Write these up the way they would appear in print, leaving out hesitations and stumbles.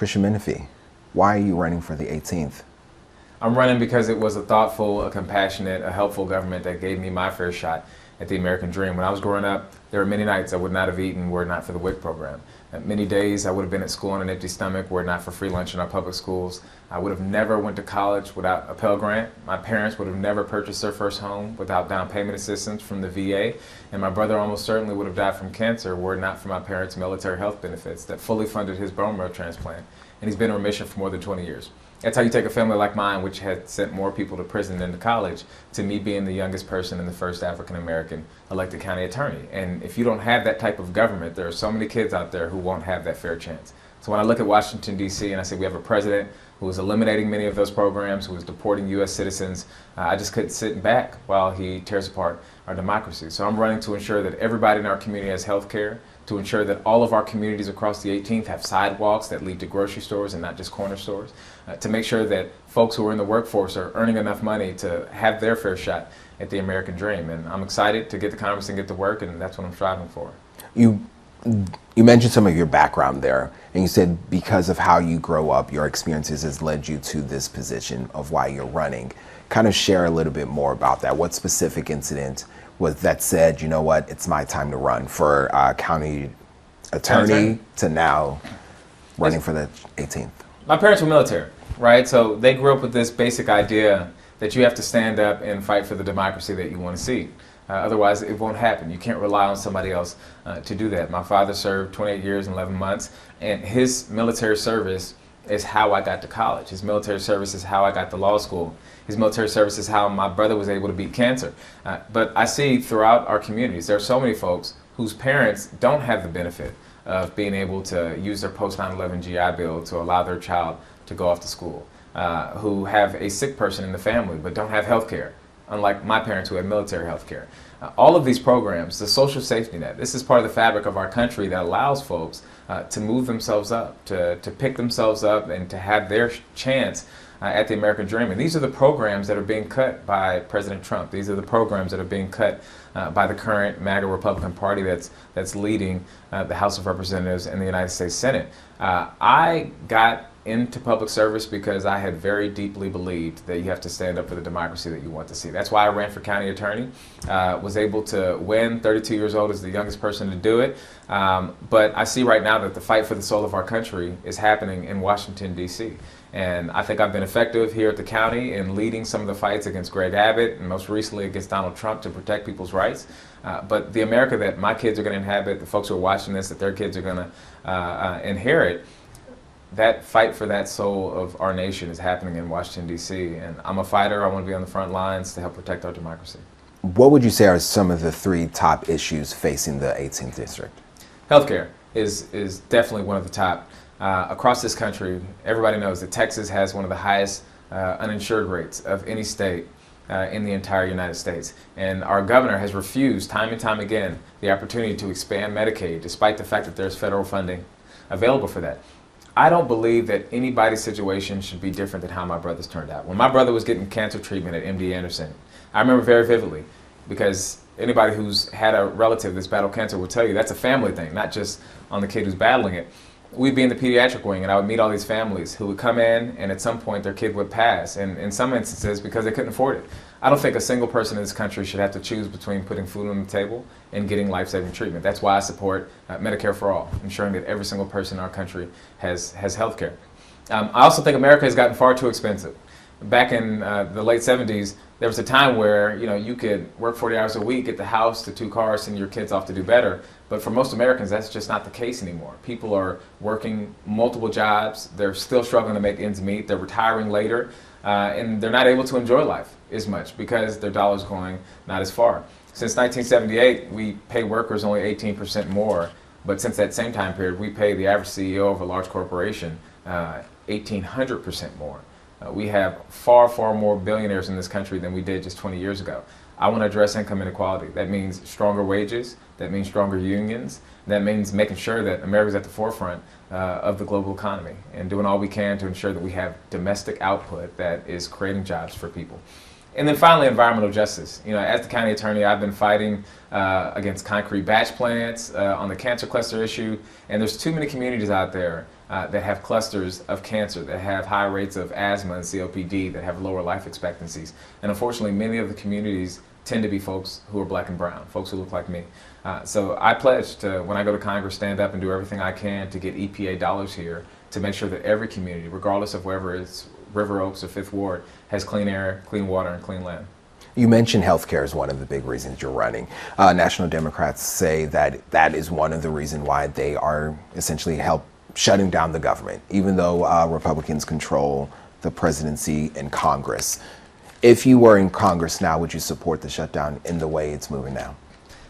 Christian Menefee, why are you running for the 18th? I'm running because it was a thoughtful, a compassionate, a helpful government that gave me my fair shot at the American dream. When I was growing up, there were many nights I would not have eaten were it not for the WIC program. Many days I would have been at school on an empty stomach were it not for free lunch in our public schools. I would have never went to college without a Pell Grant. My parents would have never purchased their first home without down payment assistance from the VA. And my brother almost certainly would have died from cancer were it not for my parents' military health benefits that fully funded his bone marrow transplant. And he's been in remission for more than 20 years. That's how you take a family like mine, which had sent more people to prison than to college, to me being the youngest person and the first African-American elected county attorney. And if you don't have that type of government, there are so many kids out there who won't have that fair chance. So when I look at Washington, D.C., and I say we have a president who is eliminating many of those programs, who is deporting U.S. citizens, I just couldn't sit back while he tears apart our democracy. So I'm running to ensure that everybody in our community has health care, to ensure that all of our communities across the 18th have sidewalks that lead to grocery stores and not just corner stores, to make sure that folks who are in the workforce are earning enough money to have their fair shot at the American dream. And I'm excited to get to Congress and get to work, and that's what I'm striving for. You mentioned some of your background there, and you said because of how you grow up, your experiences has led you to this position of why you're running. Kind of share a little bit more about that. What specific incident was that said, you know what, it's my time to run for county attorney to now running for the 18th? My parents were military, right? So they grew up with this basic idea that you have to stand up and fight for the democracy that you want to see. Otherwise, it won't happen. You can't rely on somebody else to do that. My father served 28 years and 11 months, and his military service is how I got to college. His military service is how I got to law school. His military service is how my brother was able to beat cancer. But I see throughout our communities, there are so many folks whose parents don't have the benefit of being able to use their post 9/11 GI Bill to allow their child to go off to school, who have a sick person in the family but don't have health care, unlike my parents who had military health care. All of these programs, the social safety net, this is part of the fabric of our country that allows folks to move themselves up, to pick themselves up and to have their chance at the American dream. And these are the programs that are being cut by President Trump. These are the programs that are being cut by the current MAGA Republican Party that's leading the House of Representatives and the United States Senate. I got into public service because I had very deeply believed that you have to stand up for the democracy that you want to see. That's why I ran for county attorney, was able to win, 32 years old as the youngest person to do it. But I see right now that the fight for the soul of our country is happening in Washington, D.C. And I think I've been effective here at the county in leading some of the fights against Greg Abbott and most recently against Donald Trump to protect people's rights. But the America that my kids are going to inhabit, the folks who are watching this, that their kids are going to inherit, that fight for that soul of our nation is happening in Washington, D.C. And I'm a fighter. I want to be on the front lines to help protect our democracy. What would you say are some of the three top issues facing the 18th district? Healthcare is definitely one of the top. Across this country, everybody knows that Texas has one of the highest uninsured rates of any state in the entire United States. And our governor has refused time and time again the opportunity to expand Medicaid, despite the fact that there's federal funding available for that. I don't believe that anybody's situation should be different than how my brother's turned out. When my brother was getting cancer treatment at MD Anderson, I remember very vividly, because anybody who's had a relative that's battled cancer will tell you that's a family thing, not just on the kid who's battling it. We'd be in the pediatric wing and I would meet all these families who would come in and at some point their kid would pass, and in some instances because they couldn't afford it. I don't think a single person in this country should have to choose between putting food on the table and getting life-saving treatment. That's why I support Medicare for all, ensuring that every single person in our country has health care. I also think America has gotten far too expensive. Back in the late 70s, there was a time where you could work 40 hours a week, get the house, the 2 cars, send your kids off to do better. But for most Americans, that's just not the case anymore. People are working multiple jobs. They're still struggling to make ends meet. They're retiring later, and they're not able to enjoy life as much because their dollar's going not as far. Since 1978, we pay workers only 18% more. But since that same time period, we pay the average CEO of a large corporation 1,800% more. We have far, far more billionaires in this country than we did just 20 years ago. I want to address income inequality. That means stronger wages. That means stronger unions. That means making sure that America's at the forefront of the global economy and doing all we can to ensure that we have domestic output that is creating jobs for people. And then finally, environmental justice. You know, as the county attorney, I've been fighting against concrete batch plants on the cancer cluster issue, and there's too many communities out there that have clusters of cancer, that have high rates of asthma and COPD, that have lower life expectancies. And unfortunately, many of the communities tend to be folks who are black and brown, folks who look like me. So I pledge to, when I go to Congress, stand up and do everything I can to get EPA dollars here to make sure that every community, regardless of whether it's River Oaks or Fifth Ward, has clean air, clean water, and clean land. You mentioned healthcare is one of the big reasons you're running. National Democrats say that that is one of the reasons why they are essentially shutting down the government, even though Republicans control the presidency and Congress. If you were in Congress now, would you support the shutdown in the way it's moving now?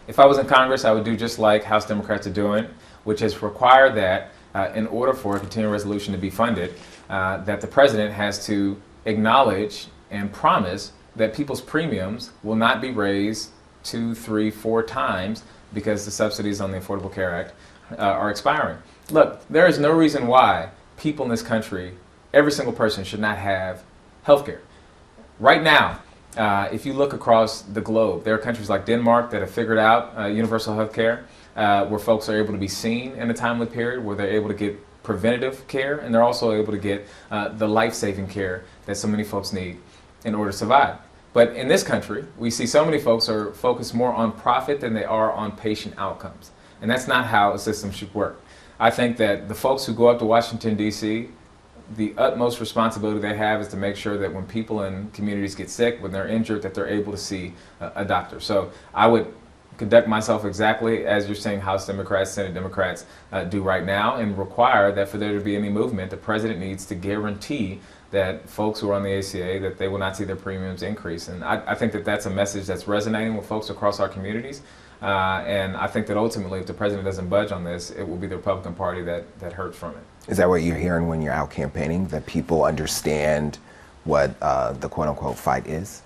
If I was in Congress, I would do just like House Democrats are doing, which is require that in order for a continuing resolution to be funded, that the president has to acknowledge and promise that people's premiums will not be raised 2, 3, 4 times because the subsidies on the Affordable Care Act are expiring. Look, there is no reason why people in this country, every single person, should not have health care. Right now, if you look across the globe, there are countries like Denmark that have figured out universal health care, where folks are able to be seen in a timely period, where they're able to get preventative care, and they're also able to get the life-saving care that so many folks need in order to survive. But in this country, we see so many folks are focused more on profit than they are on patient outcomes. And that's not how a system should work. I think that the folks who go up to Washington, D.C., the utmost responsibility they have is to make sure that when people in communities get sick, when they're injured, that they're able to see a doctor. So I would conduct myself exactly as you're saying House Democrats, Senate Democrats do right now, and require that for there to be any movement, the president needs to guarantee that folks who are on the ACA, that they will not see their premiums increase. And I think that that's a message that's resonating with folks across our communities. And I think that ultimately, if the president doesn't budge on this, it will be the Republican Party that hurts from it. Is that what you're hearing when you're out campaigning, that people understand what the quote-unquote fight is?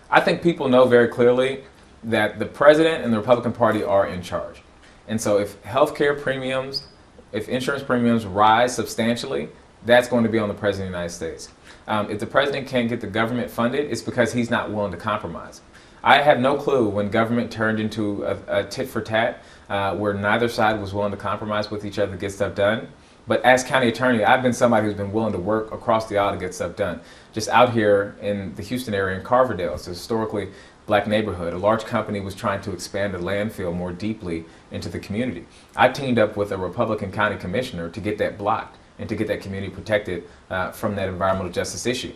I think people know very clearly that the president and the Republican Party are in charge. And so if healthcare premiums, if insurance premiums rise substantially, that's going to be on the president of the United States. If the president can't get the government funded, it's because he's not willing to compromise. I have no clue when government turned into a tit for tat, where neither side was willing to compromise with each other to get stuff done. But as county attorney, I've been somebody who's been willing to work across the aisle to get stuff done. Just out here in the Houston area in Carverdale, it's a historically black neighborhood. A large company was trying to expand a landfill more deeply into the community. I teamed up with a Republican county commissioner to get that blocked and to get that community protected from that environmental justice issue.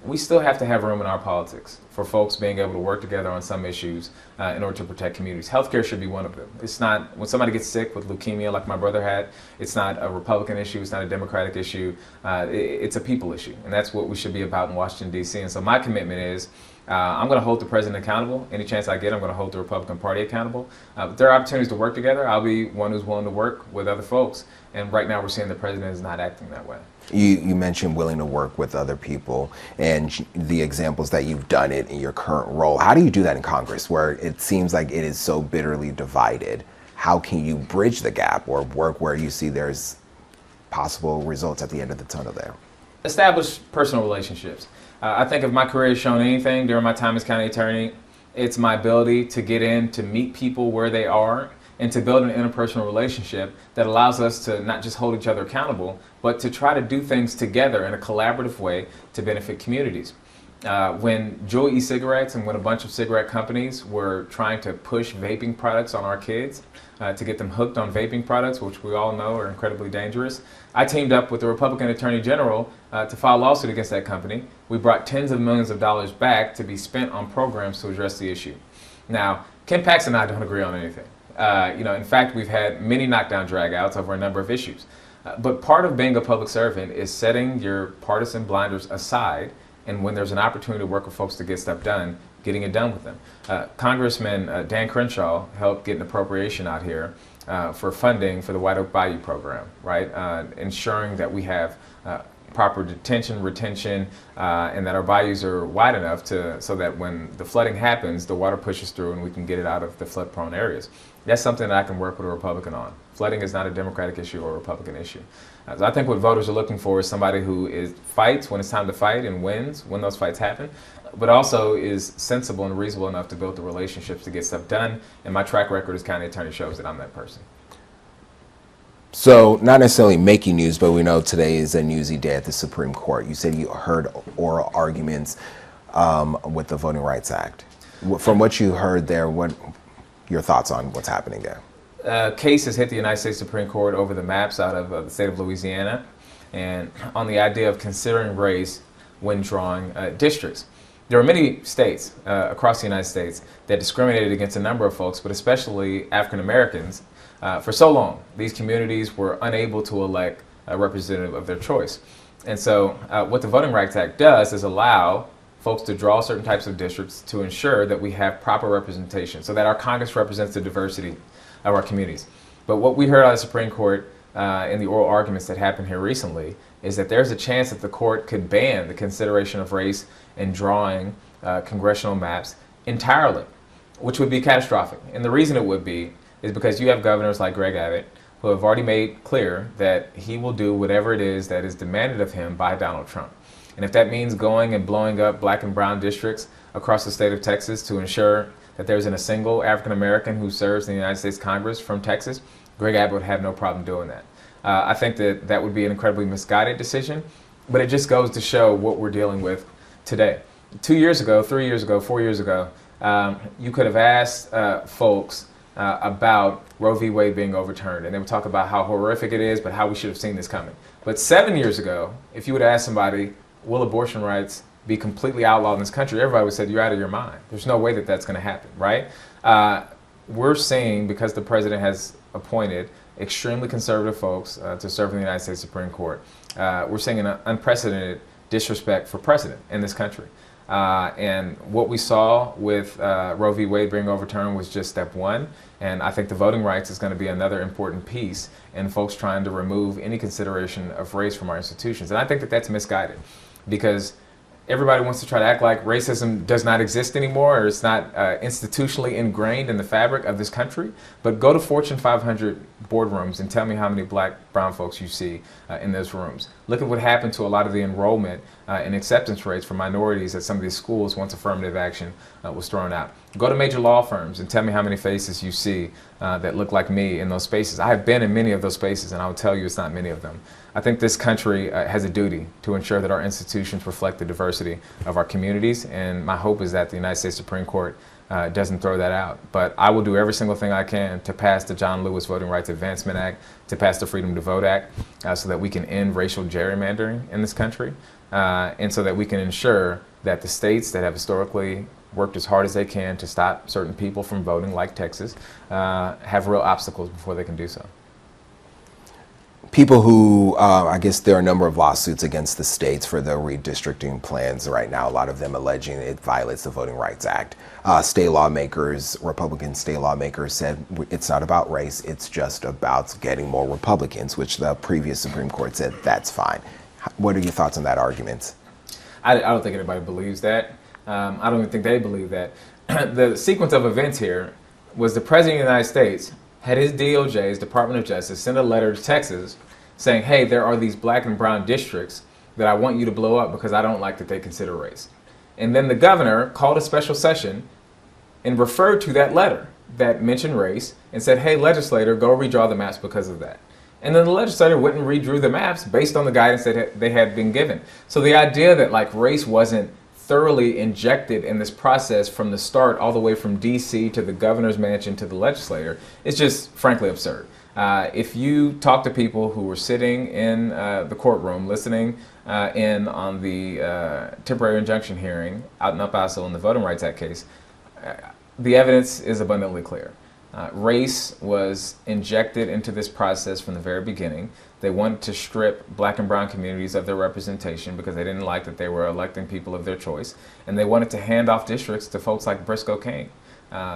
We still have to have room in our politics for folks being able to work together on some issues in order to protect communities. Healthcare should be one of them. It's not, when somebody gets sick with leukemia like my brother had, it's not a Republican issue, it's not a Democratic issue, it's a people issue. And that's what we should be about in Washington, D.C. And so my commitment is, I'm going to hold the president accountable. Any chance I get, I'm going to hold the Republican Party accountable. But there are opportunities to work together. I'll be one who's willing to work with other folks. And right now we're seeing the president is not acting that way. You mentioned willing to work with other people and the examples that you've done it in your current role. How do you do that in Congress, where it seems like it is so bitterly divided? How can you bridge the gap or work where you see there's possible results at the end of the tunnel there? Establish personal relationships. I think if my career has shown anything during my time as county attorney, it's my ability to get in, to meet people where they are, and to build an interpersonal relationship that allows us to not just hold each other accountable, but to try to do things together in a collaborative way to benefit communities. When Juul e-cigarettes and when a bunch of cigarette companies were trying to push vaping products on our kids to get them hooked on vaping products, which we all know are incredibly dangerous, I teamed up with the Republican Attorney General to file a lawsuit against that company. We brought tens of millions of dollars back to be spent on programs to address the issue. Now, Ken Paxton and I don't agree on anything. In fact, we've had many knockdown drag-outs over a number of issues. But part of being a public servant is setting your partisan blinders aside, and when there's an opportunity to work with folks to get stuff done, getting it done with them. Congressman Dan Crenshaw helped get an appropriation out here for funding for the White Oak Bayou program, right? Ensuring that we have proper detention, retention, and that our bayous are wide enough so that when the flooding happens, the water pushes through and we can get it out of the flood-prone areas. That's something that I can work with a Republican on. Flooding is not a Democratic issue or a Republican issue. So I think what voters are looking for is somebody who fights when it's time to fight and wins when those fights happen, but also is sensible and reasonable enough to build the relationships to get stuff done. And my track record as county attorney shows that I'm that person. So, not necessarily making news, but we know today is a newsy day at the Supreme Court. You said you heard oral arguments with the Voting Rights Act. From what you heard there, what your thoughts on what's happening there? Case has hit the United States Supreme Court over the maps out of the state of Louisiana, and on the idea of considering race when drawing districts. There are many states across the United States that discriminated against a number of folks, but especially African Americans. For so long, these communities were unable to elect a representative of their choice. And so what the Voting Rights Act does is allow folks to draw certain types of districts to ensure that we have proper representation so that our Congress represents the diversity of our communities. But what we heard out of the Supreme Court in the oral arguments that happened here recently is that there's a chance that the court could ban the consideration of race in drawing congressional maps entirely, which would be catastrophic. And the reason it would be is because you have governors like Greg Abbott who have already made clear that he will do whatever it is that is demanded of him by Donald Trump. And if that means going and blowing up black and brown districts across the state of Texas to ensure that there isn't a single African American who serves in the United States Congress from Texas, Greg Abbott would have no problem doing that. I think that that would be an incredibly misguided decision, but it just goes to show what we're dealing with today. 2 years ago, 3 years ago, 4 years ago, you could have asked folks about Roe v. Wade being overturned, and they would talk about how horrific it is, but how we should have seen this coming. But 7 years ago, if you would ask somebody, will abortion rights be completely outlawed in this country, everybody would say, you're out of your mind. There's no way that that's going to happen, right? We're seeing, because the president has appointed extremely conservative folks to serve in the United States Supreme Court, we're seeing an unprecedented disrespect for precedent in this country. And what we saw with Roe v. Wade being overturned was just step one. And I think the voting rights is going to be another important piece in folks trying to remove any consideration of race from our institutions. And I think that that's misguided because everybody wants to try to act like racism does not exist anymore or it's not institutionally ingrained in the fabric of this country. But go to Fortune 500 boardrooms and tell me how many black, brown folks you see in those rooms. Look at what happened to a lot of the enrollment and acceptance rates for minorities at some of these schools once affirmative action was thrown out. Go to major law firms and tell me how many faces you see that look like me in those spaces. I have been in many of those spaces and I will tell you it's not many of them. I think this country has a duty to ensure that our institutions reflect the diversity of our communities, and my hope is that the United States Supreme Court doesn't throw that out. But I will do every single thing I can to pass the John Lewis Voting Rights Advancement Act, to pass the Freedom to Vote Act, so that we can end racial gerrymandering in this country, and so that we can ensure that the states that have historically worked as hard as they can to stop certain people from voting, like Texas, have real obstacles before they can do so. People who, I guess there are a number of lawsuits against the states for the redistricting plans right now, a lot of them alleging it violates the Voting Rights Act. State lawmakers, Republican state lawmakers said it's not about race, it's just about getting more Republicans, which the previous Supreme Court said that's fine. What are your thoughts on that argument? I don't think anybody believes that. I don't even think they believe that. The sequence of events here was the President of the United States had his DOJ, his Department of Justice, send a letter to Texas saying, hey, there are these black and brown districts that I want you to blow up because I don't like that they consider race. And then the governor called a special session and referred to that letter that mentioned race and said, hey, legislator, go redraw the maps because of that. And then the legislator went and redrew the maps based on the guidance that they had been given. So the idea that like race wasn't thoroughly injected in this process from the start all the way from DC to the governor's mansion to the legislator is just frankly absurd. If you talk to people who were sitting in the courtroom listening in on the temporary injunction hearing out in El Paso in the Voting Rights Act case, the evidence is abundantly clear. Race was injected into this process from the very beginning. They wanted to strip black and brown communities of their representation because they didn't like that they were electing people of their choice. And they wanted to hand off districts to folks like Briscoe-Cain.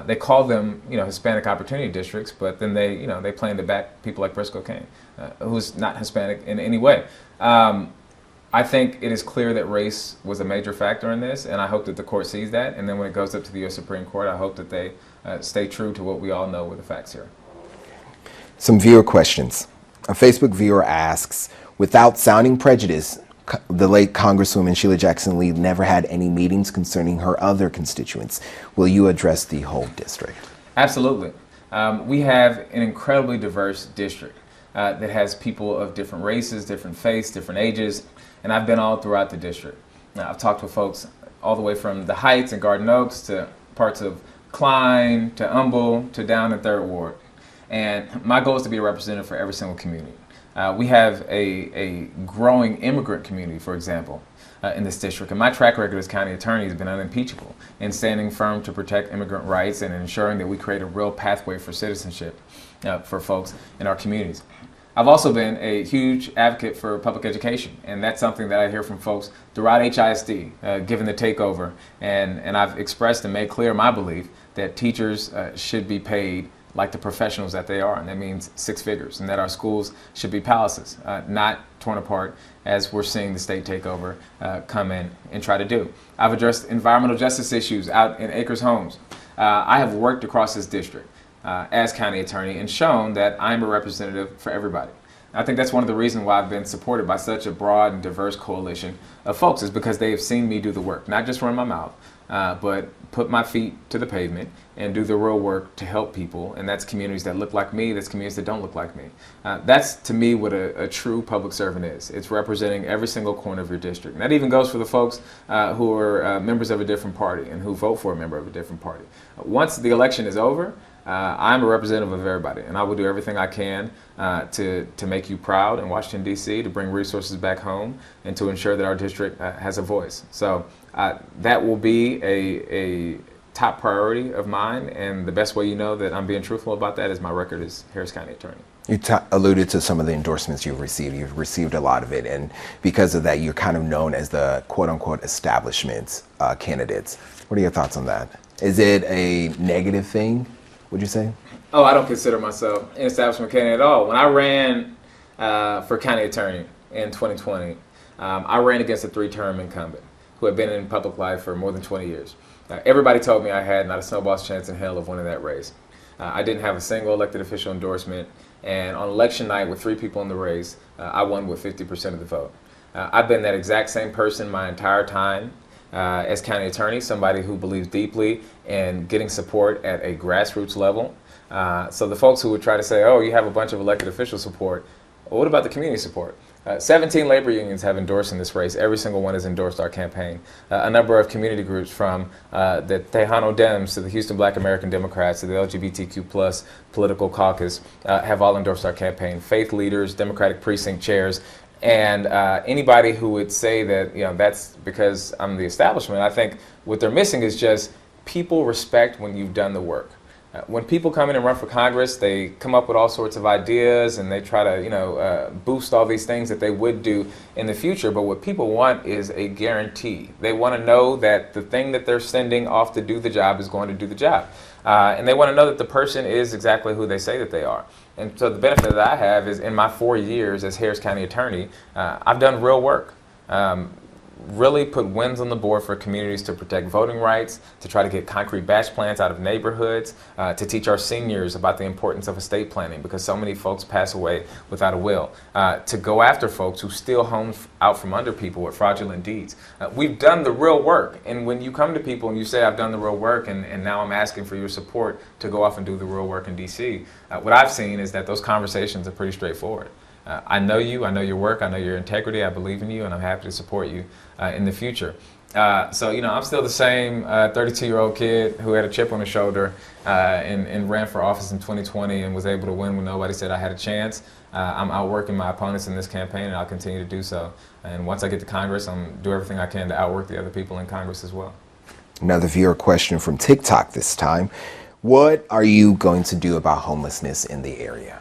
They called them, Hispanic Opportunity Districts, but then they planned to back people like Briscoe-Cain, who's not Hispanic in any way. I think it is clear that race was a major factor in this, and I hope that the court sees that. And then when it goes up to the U.S. Supreme Court, I hope that they stay true to what we all know were the facts here. Some viewer questions. A Facebook viewer asks, without sounding prejudiced, the late Congresswoman Sheila Jackson Lee never had any meetings concerning her other constituents. Will you address the whole district? Absolutely. We have an incredibly diverse district that has people of different races, different faiths, different ages, and I've been all throughout the district. Now, I've talked with folks all the way from the Heights and Garden Oaks to parts of Klein to Humble to down in Third Ward. And my goal is to be a representative for every single community. We have a growing immigrant community, for example, in this district. And my track record as county attorney has been unimpeachable in standing firm to protect immigrant rights and ensuring that we create a real pathway for citizenship for folks in our communities. I've also been a huge advocate for public education, and that's something that I hear from folks throughout HISD, given the takeover. And I've expressed and made clear my belief that teachers should be paid like the professionals that they are, and that means six figures, and that our schools should be palaces, not torn apart as we're seeing the state takeover come in and try to do. I've addressed environmental justice issues out in Acres Homes. I have worked across this district as county attorney and shown that I'm a representative for everybody. I think that's one of the reasons why I've been supported by such a broad and diverse coalition of folks, is because they have seen me do the work, not just run my mouth, but put my feet to the pavement and do the real work to help people. And that's communities that look like me, that's communities that don't look like me. That's, to me, what a true public servant is. It's representing every single corner of your district. And that even goes for the folks who are members of a different party and who vote for a member of a different party. Once the election is over, I'm a representative of everybody, and I will do everything I can to make you proud in Washington, D.C., to bring resources back home, and to ensure that our district has a voice. So that will be a top priority of mine, and the best way you know that I'm being truthful about that is my record as Harris County Attorney. You alluded to some of the endorsements you've received. You've received a lot of it, and because of that, you're kind of known as the quote-unquote establishment candidates. What are your thoughts on that? Is it a negative thing, would you say? Oh, I don't consider myself an establishment candidate at all. When I ran for county attorney in 2020, I ran against a three-term incumbent who had been in public life for more than 20 years. Everybody told me I had not a snowball's chance in hell of winning that race. I didn't have a single elected official endorsement, and on election night with 3 people in the race, I won with 50% of the vote. I've been that exact same person my entire time as county attorney, somebody who believes deeply in getting support at a grassroots level. So the folks who would try to say, oh, you have a bunch of elected official support, well, what about the community support? 17 labor unions have endorsed in this race. Every single one has endorsed our campaign. A number of community groups, from the Tejano Dems to the Houston Black American Democrats to the LGBTQ plus political caucus, have all endorsed our campaign. Faith leaders, Democratic precinct chairs, and anybody who would say that that's because I'm the establishment, I think what they're missing is just people respect when you've done the work. When people come in and run for Congress, they come up with all sorts of ideas and they try to, boost all these things that they would do in the future. But what people want is a guarantee. They want to know that the thing that they're sending off to do the job is going to do the job. And they want to know that the person is exactly who they say that they are. And so the benefit that I have is, in my 4 years as Harris County Attorney, I've done real work. Really put wins on the board for communities to protect voting rights, to try to get concrete batch plans out of neighborhoods, to teach our seniors about the importance of estate planning, because so many folks pass away without a will, to go after folks who steal homes out from under people with fraudulent deeds. We've done the real work, and when you come to people and you say, I've done the real work, and now I'm asking for your support to go off and do the real work in D.C., what I've seen is that those conversations are pretty straightforward. I know you, I know your work, I know your integrity, I believe in you, and I'm happy to support you in the future. So, I'm still the same 32-year-old kid who had a chip on his shoulder and ran for office in 2020 and was able to win when nobody said I had a chance. I'm outworking my opponents in this campaign, and I'll continue to do so. And once I get to Congress, I'm do everything I can to outwork the other people in Congress as well. Another viewer question from TikTok this time. What are you going to do about homelessness in the area?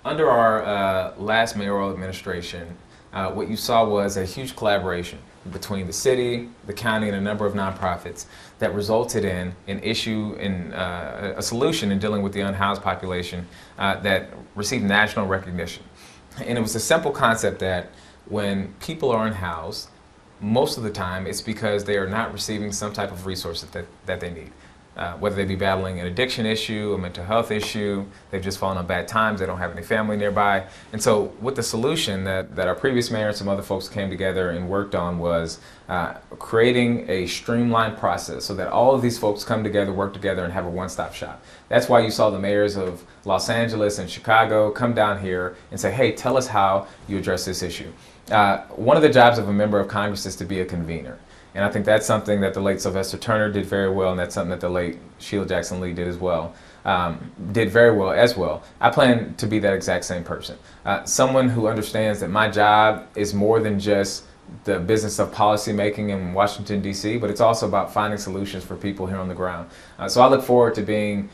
Under our last mayoral administration, what you saw was a huge collaboration between the city, the county, and a number of nonprofits that resulted in a solution in dealing with the unhoused population that received national recognition. And it was a simple concept that when people are unhoused, most of the time it's because they are not receiving some type of resource that they need. whether they be battling an addiction issue, a mental health issue, they've just fallen on bad times, they don't have any family nearby. And so with the solution that our previous mayor and some other folks came together and worked on was creating a streamlined process so that all of these folks come together, work together, and have a one-stop shop. That's why you saw the mayors of Los Angeles and Chicago come down here and say, hey, tell us how you address this issue. One of the jobs of a member of Congress is to be a convener. And I think that's something that the late Sylvester Turner did very well, and that's something that the late Sheila Jackson Lee did as well. Did very well as well. I plan to be that exact same person. Someone who understands that my job is more than just the business of policy making in Washington, D.C., but it's also about finding solutions for people here on the ground. So I look forward to being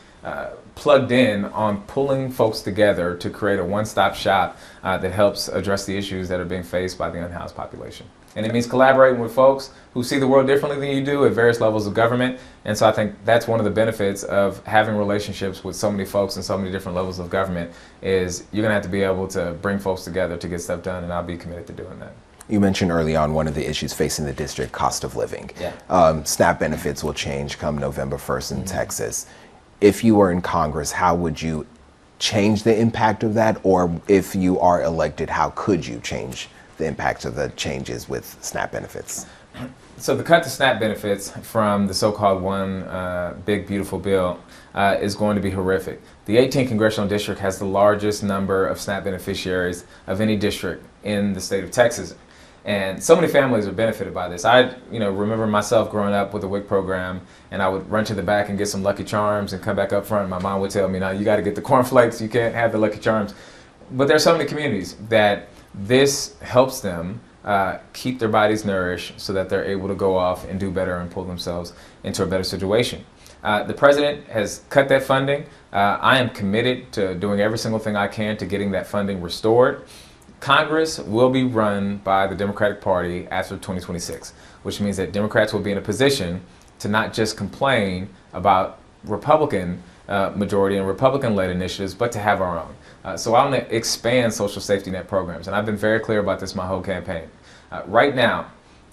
plugged in on pulling folks together to create a one-stop shop that helps address the issues that are being faced by the unhoused population. And it means collaborating with folks who see the world differently than you do at various levels of government. And so I think that's one of the benefits of having relationships with so many folks and so many different levels of government is you're going to have to be able to bring folks together to get stuff done, and I'll be committed to doing that. You mentioned early on one of the issues facing the district, cost of living. Yeah. SNAP benefits will change come November 1st in Texas. If you were in Congress, how would you change the impact of that? Or if you are elected, how could you change the impact of the changes with SNAP benefits? So the cut to SNAP benefits from the so-called one big beautiful bill is going to be horrific. The 18th Congressional District has the largest number of SNAP beneficiaries of any district in the state of Texas. And so many families are benefited by this. I remember myself growing up with the WIC program, and I would run to the back and get some Lucky Charms and come back up front. And my mom would tell me, "No, you got to get the cornflakes. You can't have the Lucky Charms." But there are so many communities that this helps them keep their bodies nourished so that they're able to go off and do better and pull themselves into a better situation. The president has cut that funding. I am committed to doing every single thing I can to getting that funding restored. Congress will be run by the Democratic Party after 2026, which means that Democrats will be in a position to not just complain about Republican majority and Republican-led initiatives, but to have our own. So I want to expand social safety net programs, and I've been very clear about this my whole campaign. Right now,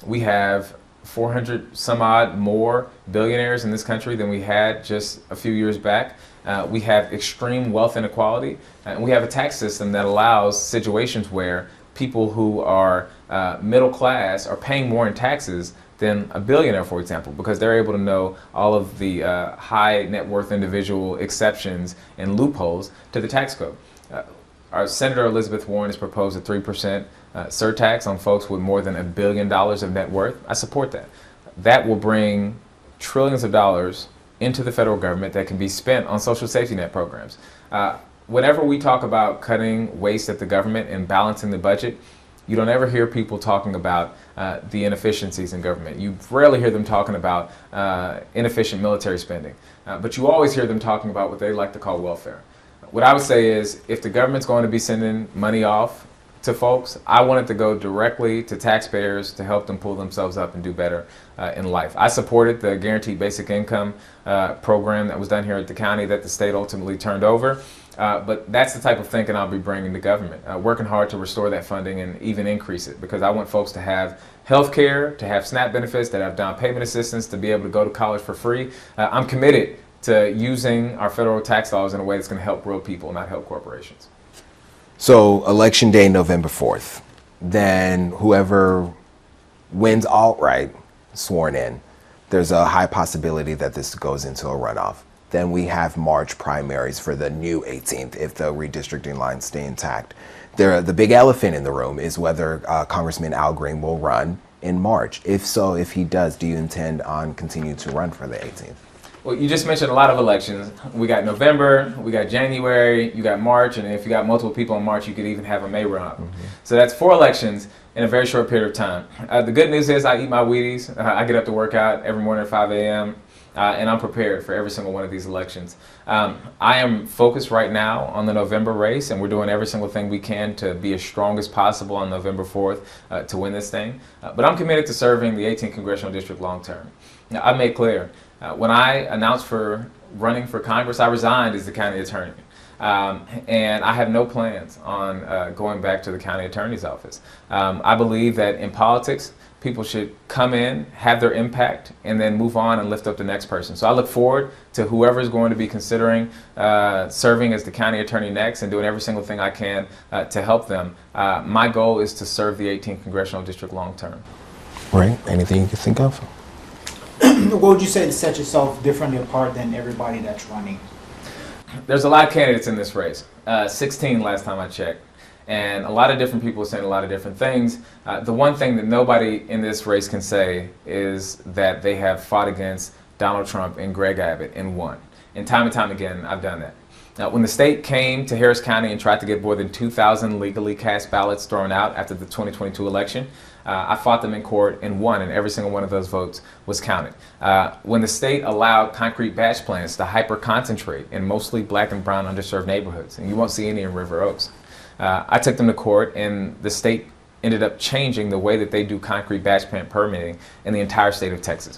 we have 400 some odd more billionaires in this country than we had just a few years back. We have extreme wealth inequality, and we have a tax system that allows situations where people who are middle class are paying more in taxes than a billionaire, for example, because they're able to know all of the high net worth individual exceptions and loopholes to the tax code. Our Senator Elizabeth Warren has proposed a 3% surtax on folks with more than $1 billion of net worth. I support that. That will bring trillions of dollars into the federal government that can be spent on social safety net programs. Whenever we talk about cutting waste at the government and balancing the budget, you don't ever hear people talking about the inefficiencies in government. You rarely hear them talking about inefficient military spending, but you always hear them talking about what they like to call welfare. What I would say is, if the government's going to be sending money off to folks, I want it to go directly to taxpayers to help them pull themselves up and do better in life. I supported the Guaranteed Basic Income program that was done here at the county that the state ultimately turned over. But that's the type of thinking I'll be bringing to government, working hard to restore that funding and even increase it, because I want folks to have health care, to have SNAP benefits, to have down payment assistance, to be able to go to college for free. I'm committed to using our federal tax laws in a way that's going to help real people, not help corporations. So election day, November 4th, then whoever wins outright, sworn in, there's a high possibility that this goes into a runoff. Then we have March primaries for the new 18th if the redistricting lines stay intact. The big elephant in the room is whether Congressman Al Green will run in March. If so, if he does, do you intend on continuing to run for the 18th? Well, you just mentioned a lot of elections. We got November, we got January, you got March, and if you got multiple people in March, you could even have a May runoff. So that's 4 elections in a very short period of time. The good news is I eat my Wheaties. I get up to work out every morning at 5 a.m. And I'm prepared for every single one of these elections. I am focused right now on the November race, and we're doing every single thing we can to be as strong as possible on November 4th to win this thing. But I'm committed to serving the 18th Congressional District long term. Now, I made clear, when I announced for running for Congress, I resigned as the county attorney. And I have no plans on going back to the county attorney's office. I believe that in politics, people should come in, have their impact, and then move on and lift up the next person. So I look forward to whoever is going to be considering serving as the county attorney next and doing every single thing I can to help them. My goal is to serve the 18th Congressional District long term. Right? Anything you can think of? What would you say to set yourself differently apart than everybody that's running? There's a lot of candidates in this race, 16 last time I checked. And a lot of different people are saying a lot of different things. The one thing that nobody in this race can say is that they have fought against Donald Trump and Greg Abbott and won. And time again, I've done that. Now, when the state came to Harris County and tried to get more than 2,000 legally cast ballots thrown out after the 2022 election, I fought them in court and won, and every single one of those votes was counted. When the state allowed concrete batch plans to hyper-concentrate in mostly black and brown underserved neighborhoods, and you won't see any in River Oaks, I took them to court, and the state ended up changing the way that they do concrete batch plant permitting in the entire state of Texas.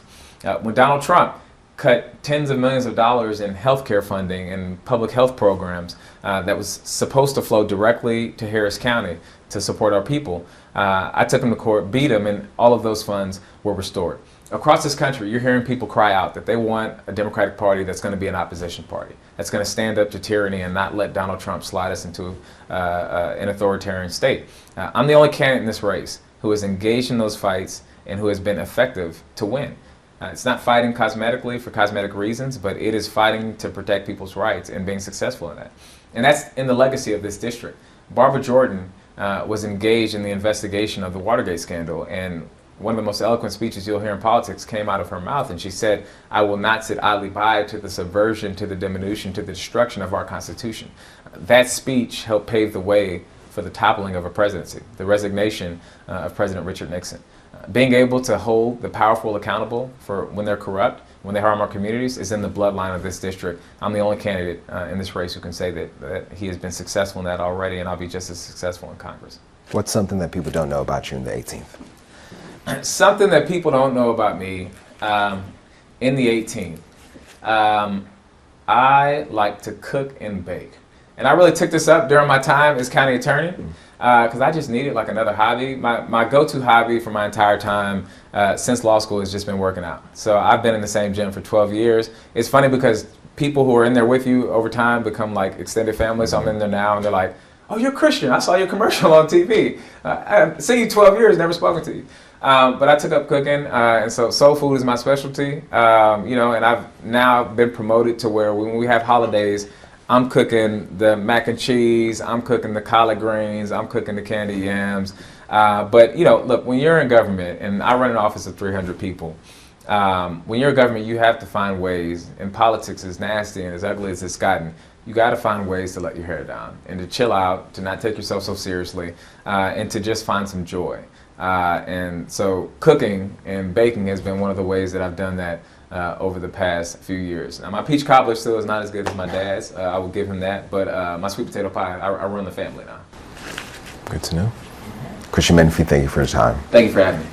When Donald Trump cut tens of millions of dollars in healthcare funding and public health programs that was supposed to flow directly to Harris County to support our people, I took them to court, beat them, and all of those funds were restored. Across this country, you're hearing people cry out that they want a Democratic Party that's going to be an opposition party, that's going to stand up to tyranny and not let Donald Trump slide us into an authoritarian state. I'm the only candidate in this race who is engaged in those fights and who has been effective to win. It's not fighting cosmetically for cosmetic reasons, but it is fighting to protect people's rights and being successful in that. And that's in the legacy of this district. Barbara Jordan was engaged in the investigation of the Watergate scandal, and one of the most eloquent speeches you'll hear in politics came out of her mouth, and she said, "I will not sit idly by to the subversion, to the diminution, to the destruction of our Constitution." That speech helped pave the way for the toppling of a presidency, the resignation of President Richard Nixon. Being able to hold the powerful accountable for when they're corrupt, when they harm our communities, is in the bloodline of this district. I'm the only candidate in this race who can say that he has been successful in that already, and I'll be just as successful in Congress. What's something that people don't know about you in the 18th? Something that people don't know about me in the 18th. I like to cook and bake. And I really took this up during my time as county attorney because I just needed like another hobby. My go-to hobby for my entire time since law school has just been working out. So I've been in the same gym for 12 years. It's funny because people who are in there with you over time become like extended family. So I'm in there now and they're like, "Oh, you're Christian. I saw your commercial on TV. I've seen you 12 years, never spoken to you." But I took up cooking, and so soul food is my specialty. And I've now been promoted to where when we have holidays, I'm cooking the mac and cheese, I'm cooking the collard greens, I'm cooking the candy yams. But look, when you're in government, and I run an office of 300 people, when you're in government, you have to find ways, and politics is nasty and as ugly as it's gotten, you got to find ways to let your hair down and to chill out, to not take yourself so seriously, and to just find some joy. And so cooking and baking has been one of the ways that I've done that over the past few years. Now, my peach cobbler still is not as good as my dad's. I will give him that. But my sweet potato pie, I run the family now. Good to know. Christian Menefee, thank you for your time. Thank you for having me.